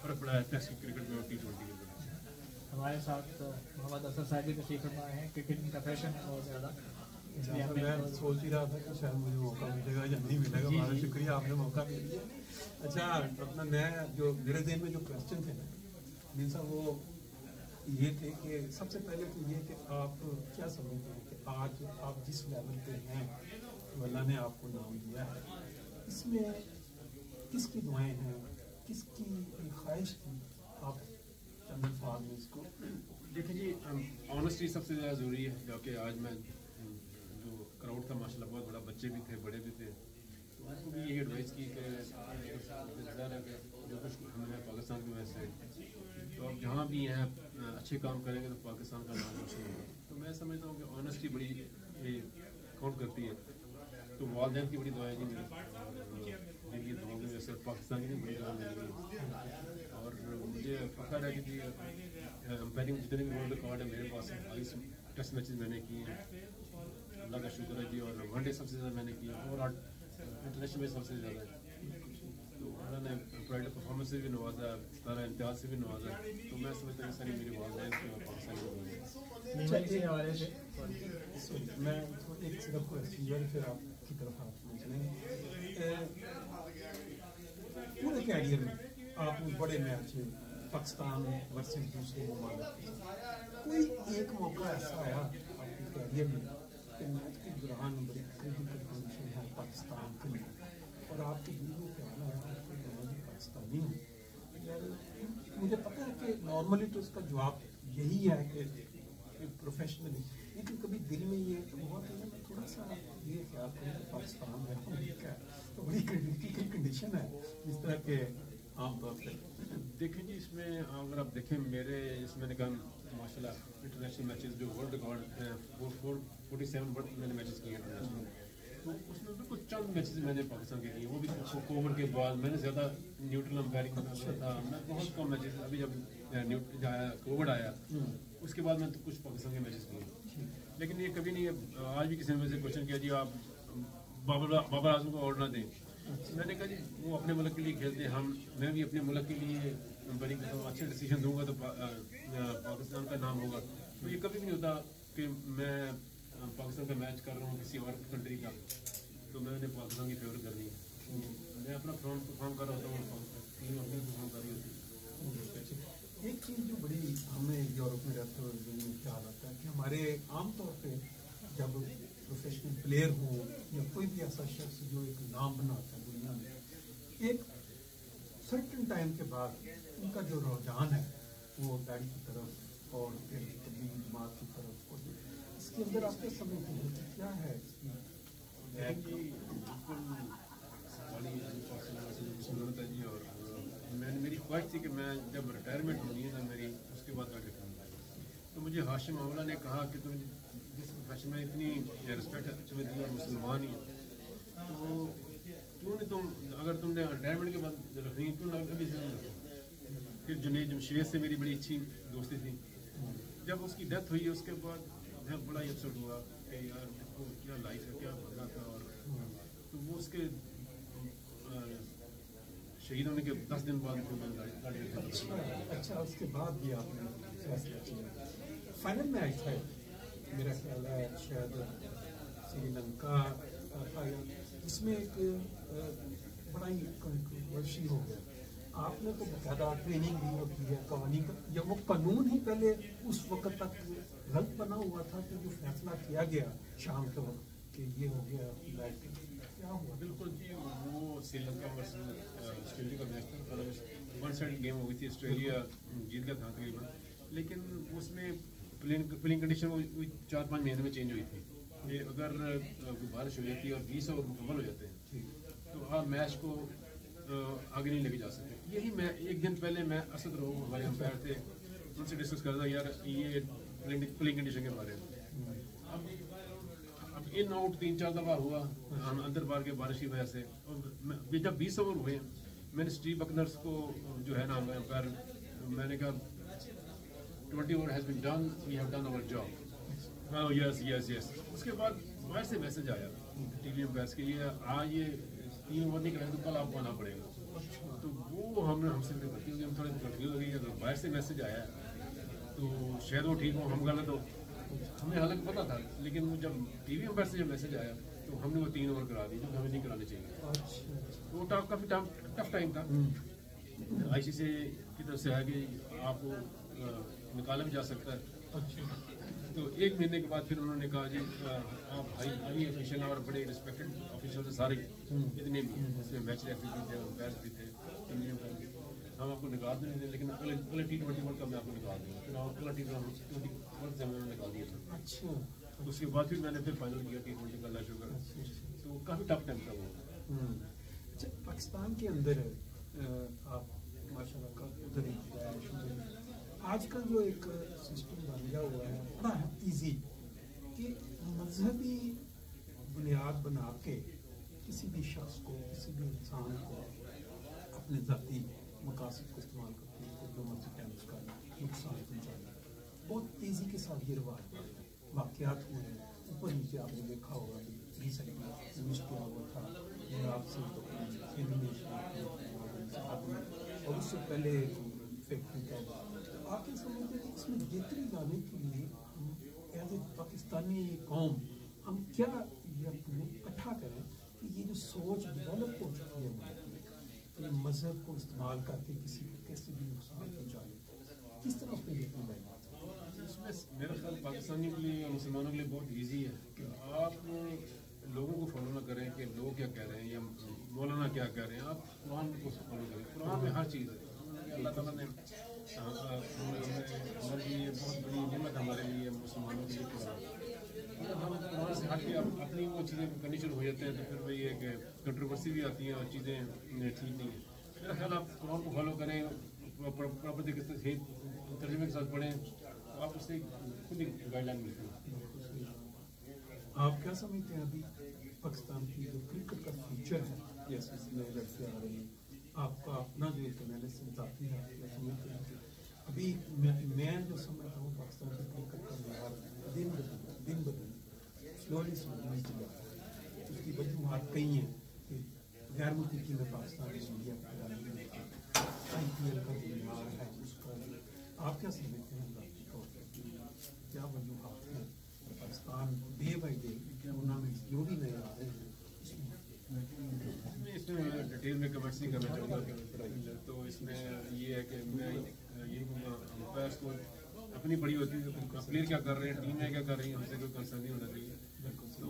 فرق پڑا ہے ٹیسٹ کرکٹ میں اور T20 میں؟ ہمارے ساتھ محمد اظہر صاحب بھی تشریف فرما ہے. کرکٹ کا پیشن ہے بہت زیادہ. میں سوچ ہی رہا تھا کہ شاید مجھے موقع ملے گا یا نہیں ملے گا. بہت شکریہ, آپ نے موقع دے دیا. اچھا, اپنا میں جو میرے ذہن میں جو کوشچن تھے نا مین صاحب, وہ یہ تھے کہ سب سے پہلے تو یہ کہ آپ کیا سمجھتے ہیں کہ آج آپ جس لیول پہ ہیں تو اللہ نے آپ کو نام دیا ہے, اس میں کس کی دعائیں ہیں, کس کی خواہش تھی, آپ چند الفاظ میں اس کو. دیکھیں جی, آنیسٹی سب سے زیادہ ضروری ہے. جو کہ آج میں جو کراؤڈ تھا ماشاء اللہ بہت بڑا, بچے بھی تھے بڑے بھی تھے, تو ان کو بھی یہی ایڈوائز کی کہ جو کچھ ہم نے پاکستان کی وجہ سے تو آپ جہاں بھی ہیں اچھے کام کریں گے تو پاکستان کا نام روشن ہوگا. تو میں سمجھتا ہوں کہ آنیسٹی بڑی کاؤنٹ کرتی ہے. تو والدین کی بڑی دعائیں جی میری دعاؤں کی وجہ سے پاکستان کی بڑی دعائیں ملی ہیں. اور مجھے فخر ہے کہ جی امپائرنگ جتنے بھی ورلڈ ریکارڈ ہے میرے پاس 22 ٹیسٹ میچز میں نے کیے ہیں, اللہ کا شکر ہے جی. اور ون ڈے سب سے زیادہ میں نے کیا, اور انٹرنیشنل میں سب سے زیادہ ہے. تو اللہ نے پرائڈ پرفارمنس سے بھی نوازا, ستارہ امتیاز سے بھی نوازا. تو میں سمجھتا ہوں ساری میری والدین کی اور پاکستان کی حوالے سے میں ایک صرف کوشچن پھر آپ کی طرف ہاتھ پہنچنے. پورے کیریئر میں آپ بڑے میچ پاکستان ورسز دوسرے ممالک, کوئی ایک موقع ایسا آیا آپ کے کیریئر میں کہ میچ کے دوران بڑی کریٹیکل کنڈیشن ہے پاکستان کے لیے, اور آپ کے دل میں خیال آیا کہ میں پاکستانی ہوں. مجھے پتہ ہے کہ نارملی تو اس کا جواب یہی ہے کہ پروفیشنلی, لیکن کبھی دل میں یہ ہوا کہ میں تھوڑا سا یہ خیال کروں کہ پاکستان میں تو بڑی کریٹیکل کنڈیشن ہے جس طرح کہ عام طور پہ. دیکھیں جی, اس میں اگر آپ دیکھیں میرے اس میں نے کہا ماشاء اللہ انٹرنیشنل میچز جو ورلڈ ریکارڈ ہیں 47 میں نے میچز کیے انٹرنیشنل, تو اس میں بالکل چند میچز میں نے پاکستان کے کیے, وہ بھی کووڈ کے بعد. میں نے زیادہ نیوٹرل امپائرنگ کرتا تھا, میں بہت کم میچز, ابھی جب کووڈ آیا اس کے بعد میں تو کچھ پاکستان کے میچز کیے. لیکن یہ کبھی نہیں, آج بھی کسی نے مجھ سے کوشچن کیا جی آپ بابر اعظم کو آؤٹ نہ دیں. میں نے کہا جی وہ اپنے ملک کے لیے کھیلتے ہیں, میں بھی اپنے ملک کے لیے امپائرنگ کرتا ہوں, اچھے ڈیسیجن دوں گا تو پاکستان کا نام ہوگا. تو یہ کبھی بھی نہیں ہوتا کہ میں پاکستان کا میچ کر رہا ہوں کسی اور کنٹری کا تو میں نے پاکستان کی فیور کرنی ہے. میں اپنا پرفارم کر رہا ہوتا ہوں, ٹیم اپنی پرفارم کر رہی ہوتی ہے. ایک چیز جو بڑی ہمیں یورپ میں رہتے ہوئے ذہن میں خیال آتا ہے کہ ہمارے عام طور پہ جب پروفیشنل پلیئر ہو یا کوئی بھی ایسا شخص جو ایک نام بناتا ہے دنیا میں, ایک سرٹن ٹائم کے بعد ان کا جو رجحان ہے وہ گاڑی کی طرف اور پھر تبلیغی جماعت کی طرف, اور اس کے اندر آپ کیا سمجھتے ہیں کہ کیا ہے اس کی ضرورت ہے جی. اور میری خواہش تھی کہ میں جب ریٹائرمنٹ ہونی ہے تو میری اس کے بعد گاڑی کروں. تو مجھے ہاشم اولا نے کہا کہ تم جس پروفیشن میں اتنی رسپیکٹ تمہیں دی اور مسلمان ہی تو کیوں نہیں تم, اگر تم نے ریٹائرمنٹ کے بعد رکھنی کیوں نہ ابھی سے رکھو. پھر جنید جمشید سے میری بڑی اچھی دوستی تھی. جب اس کی ڈیتھ ہوئی اس کے بعد میں بڑا ہی اپسٹ ہوا کہ یار کیا لائف ہے, کیا بدلا تھا. اور تو وہ اس کے شہید ہونے کے 10 دن بعد اچھا اس کے بعد بھی آپ نے فیصلہ کیا. فائنل میچ تھا میرا خیال ہے شاید سری لنکا تھا, اس میں ایک بڑا ہی کنٹروورسی ہو گیا. آپ نے تو باقاعدہ ٹریننگ بھی ہوتی ہے قوانین کا, یا وہ قانون ہی پہلے اس وقت تک غلط بنا ہوا تھا کہ جو فیصلہ کیا گیا شام کے وقت کہ یہ ہو گیا میچ کیا ہوا؟ بالکل جی, وہ سری لنکا ورسز آسٹریلیا کا میچ تھا, ون سائڈ گیم ہو گئی تھی, آسٹریلیا جیت گیا تھا تقریباً. لیکن اس میں پلینگ کنڈیشن وہ 4-5 مہینے میں چینج ہوئی تھی. یہ اگر بارش ہو جاتی ہے اور 20 اوور مکمل ہو جاتے ہیں تو آپ میچ کو آگے نہیں لے کے جا سکتے. یہی میں ایک دن پہلے میں اسد رو ہمارے امپائر تھے, ان سے ڈسکس کرتا یار یہ پلینگ کنڈیشن کے بارے میں. اب ان آؤٹ 3-4 دفعہ ہوا اندر بار کے بارش کی وجہ سے. اور جب 20 اوور ہوئے میں نے اسٹیو بکنرز کو جو ہے نا امپائر, میں نے کہا 20 over has been done, we have done our job. Yes yes yes. اس کے بعد باہر سے میسج آیا ٹی وی امپائرس کے, یہ آج یہ 3 اوور نہیں کریں تو کل آپ کو آنا پڑے گا. تو وہ हमसे गलती होगी, हम थोड़े कंफ्यूज हो गई। अगर बाहर से मैसेज आया है तो शायद वो ठीक हो, हम गलत हो, हमें हालांकि पता था, लेकिन वो जब टीवी अंपायर से जब मैसेज आया तो हमने वो 3 ओवर करा दी जो हमें नहीं कराने चाहिए। तो वो काफ़ी टफ टाइम था। ICC की तरफ से आया कि आपको निकाला भी जा सकता है। तो 1 महीने के बाद फिर उन्होंने कहा जी आप हाई ऑफिशियल और बड़े रिस्पेक्टेड ऑफिशियल सारे जितने भी इसमें मैच रेफरी भी थे, अंपायर भी थे, हम आपको निकाल देंगे, लेकिन अगले T20 वर्ल्ड कप में आपको निकाल देंगे। फिर अगला T20 वर्ल्ड से मैंने निकाल दिया था। अच्छा, उसके बाद फिर मैंने फिर फाइनल किया T20 का लाइव शुगर। तो काफ़ी टफ टाइम था वो। अच्छा, पाकिस्तान के अंदर आप माशाल्लाह का उधर ही आजकल जो एक सिस्टम बन गया हुआ है बड़ा इजी कि मजहबी बुनियाद बना के किसी भी शख्स को, किसी भी इंसान को अपने ज़ाती मकासद को इस्तेमाल करते हैं, जो मर्जी टाइम उसका नुकसान पहुँचाना, बहुत तेज़ी के साथ ये रिवाज बढ़ रहा है। वाक़यात हुए हैं ऊपर नीचे, आपने देखा होगा कि रिसेंटली न्यूज़ किया हुआ था आपसे तो और उससे पहले फैक्ट्री का। आप क्या समझते हैं कि इसमें बेहतरी लाने के लिए हम एज ए पाकिस्तानी कौम हम क्या ये अपने इकट्ठा करें कि ये जो सोच डेवलप हो चुकी है ये मजहब को इस्तेमाल करके किसी को कैसे भी नुकसान पहुँचाने, किस तरह उसमें बेहतरी लाएंगे? इसमें मेरा ख्याल पाकिस्तानियों के लिए, मुसलमानों के लिए बहुत ईजी है कि आप लोगों को फॉलो ना करें कि लोग क्या कह रहे हैं या मौलाना क्या कह रहे हैं, आप कुरान को फॉलो करें। कुरान में हर चीज़ है। अल्लाह ताला ने हमारे लिए बहुत बड़ी नेमत हमारे लिए मुसलमानों के लिए कुरान। अगर हम कुरान से हट के अपनी वो चीज़ें करनी शुरू हो जाते हैं तो फिर वही है कि कंट्रोवर्सी भी आती है और चीज़ें ठीक नहीं है। मेरा ख्याल आप कुरान को फॉलो करें, प्रॉपर तरीके से तर्जुमे के साथ पढ़ें, तो आप उससे खुद ही गाइडलाइन मिलती है। आप क्या समझते हैं अभी पाकिस्तान की जो क्रिकेट का फ्यूचर है, जैसे इसमें लड़के आ रही हैं, आपका अपना जो एक एनालिसिस आती है, समझते हैं अभी मैं जो समझता हूँ पाकिस्तान के क्रिकेट का व्यवहार दिन ब दिन स्लोली समझने की जाता है। उसकी वजूहत कई हैं कि गैर मुल्की में पाकिस्तान की मीडिया IPL का जो व्यवहार है उसका, आप क्या समझते हैं क्या वजूहत हैं? Pakistan day by day tournaments जो भी नए आ रहे हैं इसमें डिटेल में कमेंट्स नहीं करना चाहूँगा। तो इसमें ये है कि मैं ये अंपायर्स को अपनी बड़ी होती है, प्लेयर क्या कर रहे हैं, टीम में क्या कर रही है, हमसे कोई कंसर्न नहीं होना चाहिए। तो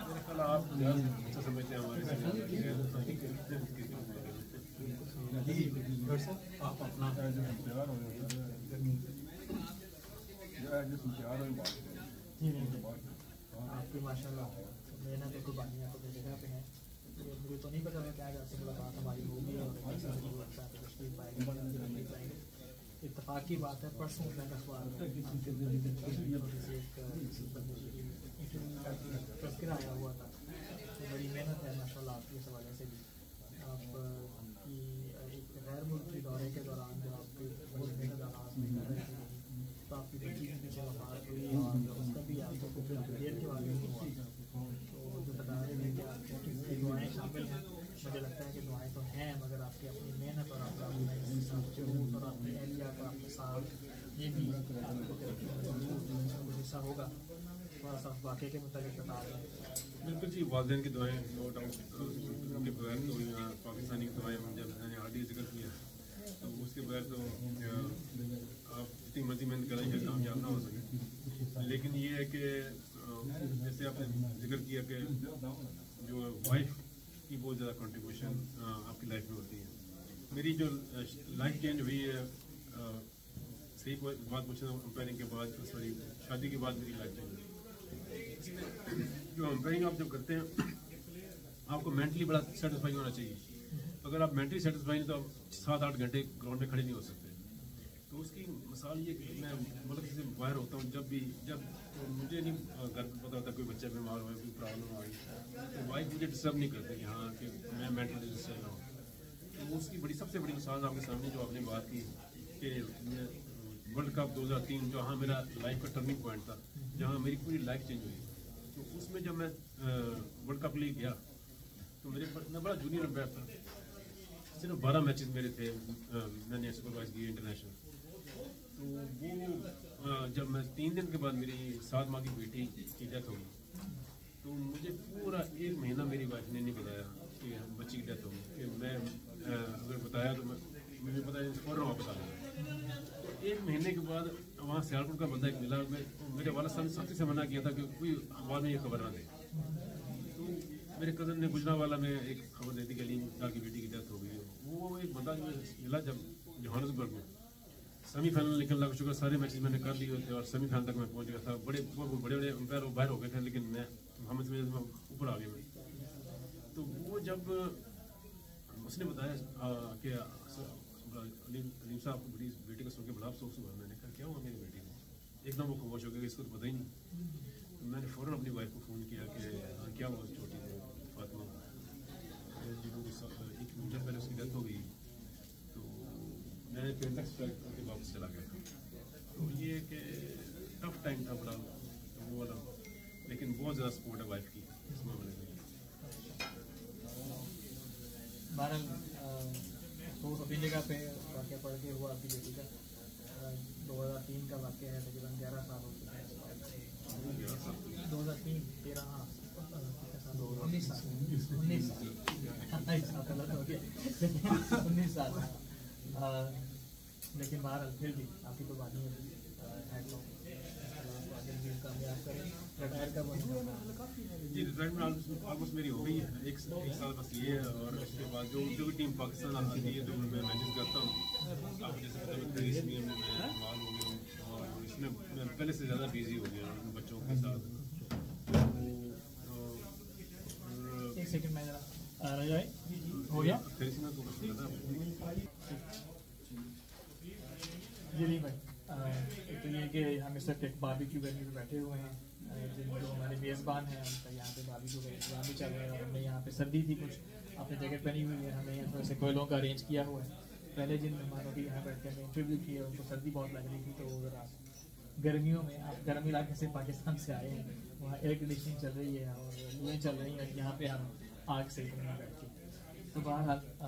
मेरे ख्याल आप अच्छा समझते हैं हमारे आप अपना आपकी माशाल्लाह मेहनत और कुर्बानियाँ तो जगह पे हैं। मुझे तो नहीं पता है क्या आपसे मुलाकात हमारी होगी और तशरीफ पाएंगे। इत्तेफाक की बात है, परसों मैं अखबार तस्करा आया हुआ था। तो बड़ी मेहनत है माशाल्लाह आपकी इस हवाले से भी। आप की एक गैर मुल्की दौरे के दौरान जो आपकी बहुत मेहनत आगाज में कर रहे थे, तो आपकी बच्ची के पीछे वफात हुई और उसका भी आपको देर के बाद हुआ। तो जो बता रहे थे कि आपकी दुआएँ शामिल हैं, मुझे लगता है कि दुआएँ तो हैं, मगर आपकी अपनी मेहनत और आपका जुनून और अपनी एहलिया का आपके साथ ये भी हिस्सा होगा। थोड़ा सा वाक़े के मुताबिक बता रहे हैं। बिल्कुल जी, वालिदैन की दुआएं नो डाउट, उनके बगैर तो पाकिस्तानी की दुआएं जब मैंने आगे जिक्र किया तो उसके बगैर तो आप जितनी मर्जी मेहनत करें कि कामयाब ना हो सके। लेकिन ये है कि जैसे आपने जिक्र किया कि जो वाइफ की बहुत ज़्यादा कंट्रीब्यूशन आपकी लाइफ में होती है। मेरी जो लाइफ चेंज हुई है, सही बात पूछना, अंपायरिंग के बाद, सॉरी शादी के बाद मेरी लाइफ चेंज हुई। जो अंपायरिंग आप जब करते हैं आपको मेंटली बड़ा सेटिस्फाई होना चाहिए। अगर आप मेंटली सेटिस्फाई नहीं तो आप 7-8 घंटे ग्राउंड में खड़े नहीं हो सकते। तो उसकी मिसाल ये कि मैं मतलब से बाहर होता हूँ जब तो मुझे नहीं घर पर पता होता कोई बच्चा बीमार हुआ, कोई प्रॉब्लम हुई, तो वाइफ मुझे डिस्टर्ब नहीं करते कि हाँ कि मैं मेंटली डिस्टर्ब रहा हूँ। तो उसकी सबसे बड़ी मिसाल आपके सामने जो आपने बात की कि वर्ल्ड कप 2003 जहाँ मेरा लाइफ का टर्निंग पॉइंट था, जहाँ मेरी पूरी लाइफ चेंज हुई। तो उसमें जब मैं वर्ल्ड कप लिए गया तो मैं बड़ा जूनियर अंपायर था, सिर्फ 12 मैचेस मेरे थे मैंने सुपरवाइज किए इंटरनेशनल। तो वो जब मैं 3 दिन के बाद मेरी 7 माह की बेटी की डेथ हो गई, तो मुझे पूरा 1 महीना मेरी वाइफ ने नहीं बताया कि बच्ची की डेथ हो गई। कि मैं अगर बताया तो मुझे पता है फ़ौरन वापस आ गया। तो 1 महीने के बाद वहाँ सियालकोट का बंदा एक मिला, मेरे वाला साहब ने सख्ती से मना किया था कि कोई अखबार में ये खबर ना दे। तो मेरे कज़न ने गुजरांवाला में एक खबर दी थी कि अलीम डार की बेटी की डेथ हो गई। वो एक बंदा जो मिला जब जोहान्सबर्ग में सेमीफाइनल निकलने लगा, शुक्र सारे मैचेस मैंने कर लिए थे और सेमीफाइनल तक मैं पहुंच गया था। बड़े बड़े अंपायर बाहर हो गए थे, लेकिन मैं मोहम्मद में ऊपर आ गया मैं। तो वो जब उसने बताया कि अलीम साहब आपको बड़ी बेटी को सुन के बड़ा अफसोस हुआ, मैंने कहा क्या हुआ मेरी बेटी को? एकदम वो खामोश हो गया, इसको तो पता ही नहीं। तो मैंने फ़ौरन अपनी वाइफ को फ़ोन किया कि क्या हुआ छोटी फातिमा जिन्होंने 1 मिनट पहले उसकी डेथ हो गई। तो मैंने पेरेंट्स स्ट्राइक करके वापस चला गया था। तो ये कि टफ टाइम था बड़ा वो वाला, लेकिन बहुत ज़्यादा सपोर्ट है वाइफ की इस मामले में। बहरहाल तो अपनी जगह पे वाक़या पढ़ के हुआ आपकी बेटी का 2003 का वाक़या है, तकरीबन 11 साल हो चुके हैं। 2003 13 हाँ 19 साल 19 साल लेकिन बहरहाल फिर भी आपकी तो बात नहीं होती कामयाब करें। रिटायर का जी रिटायरमेंट ऑलमोस्ट मेरी हो गई है, एक साल बस ये है। और उसके बाद जो भी टीम पाकिस्तान आती है जो मैं मैचेस करता हूँ, आप जैसे पता है इसमें मैं इन्वॉल्व हो गया हूँ और इसमें मैं पहले से ज़्यादा बिजी हो गया हूँ बच्चों के साथ। एक सेकंड में जरा रह जाए हो गया जी नहीं भाई। तो ये कि हम इस वक्त एक बारबेक्यू वेन्यू पे बैठे हुए हैं, जो हमारे मेज़बान हैं उनका यहाँ पे बारबेक्यू का इंतजाम भी चल रहा है। और हमने यहाँ पे सर्दी थी, कुछ आपने जैकेट पहनी हुई है, हमने यहाँ थोड़े से कोयलों का अरेंज किया हुआ है। पहले जिन मेहमानों की यहाँ बैठ के हमने इंटरव्यू किया उनको सर्दी बहुत लग रही थी, तो ज़रा गर्मियों में आप गर्म इलाके से पाकिस्तान से आए हैं, वहाँ एयर कंडीशनिंग चल रही है और लुएँ चल रही हैं, यहाँ पे हम आग से बैठ के। तो बहरहाल